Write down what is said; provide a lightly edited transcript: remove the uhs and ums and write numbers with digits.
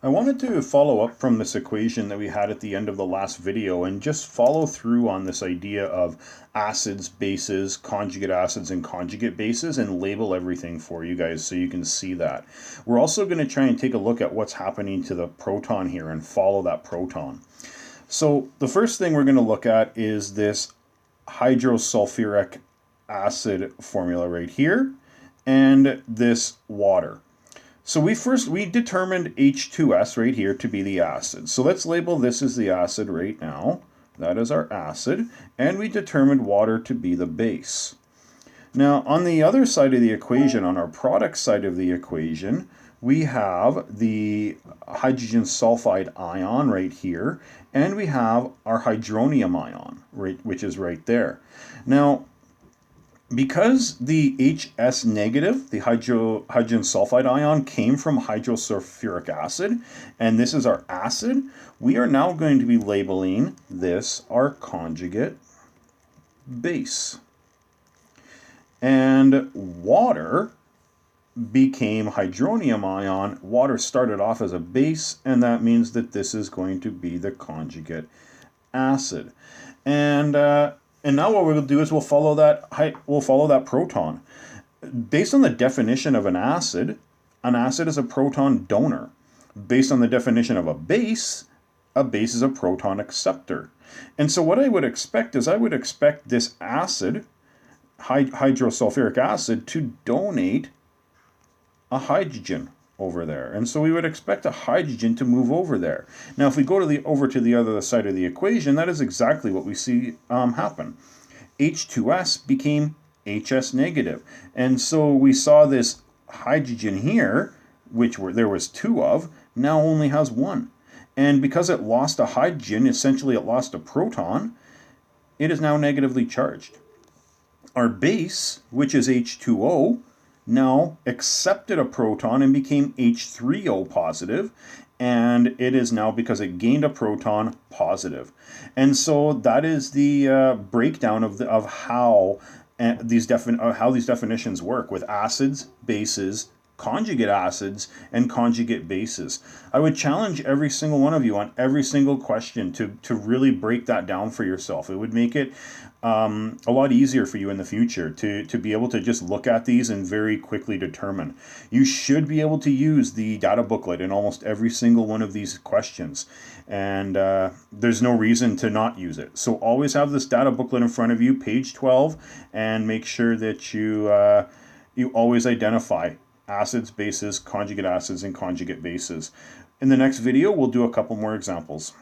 I wanted to follow up from this equation that we had at the end of the last video and just follow through on this idea of acids, bases, conjugate acids, and conjugate bases and label everything for you guys so you can see that. We're also going to try and take a look at what's happening to the proton here and follow that proton. So the first thing we're going to look at is this hydrosulfuric acid formula right here and this water. So we determined H2S right here to be the acid. So let's label this as the acid right now. That is our acid. And we determined water to be the base. Now on the other side of the equation, on our product side of the equation, we have the hydrogen sulfide ion right here. And we have our hydronium ion, right, which is right there. Now, because the HS negative, the hydrogen sulfide ion, came from hydrosulfuric acid, and this is our acid, we are now going to be labeling this our conjugate base. And water became hydronium ion. Water started off as a base, and that means that this is going to be the conjugate acid. And now what we'll do is we'll follow that proton. Based on the definition of an acid is a proton donor. Based on the definition of a base is a proton acceptor. And so what I would expect is this acid, hydrosulfuric acid, to donate a hydrogen over there. And so we would expect a hydrogen to move over there. Now, if we go over to the other side of the equation, that is exactly what we see happen. H2S became HS negative. And so we saw this hydrogen here, there was two of, now only has one. And because it lost a hydrogen, essentially it lost a proton, it is now negatively charged. Our base, which is H2O, now accepted a proton and became H3O positive, and it is now, because it gained a proton, positive. And so that is the breakdown of how these definitions work with acids, bases, conjugate acids, and conjugate bases. I would challenge every single one of you on every single question to really break that down for yourself. It would make it a lot easier for you in the future to be able to just look at these and very quickly determine. You should be able to use the data booklet in almost every single one of these questions, and there's no reason to not use it. So always have this data booklet in front of you, page 12, and make sure that you always identify acids, bases, conjugate acids, and conjugate bases. In the next video, we'll do a couple more examples.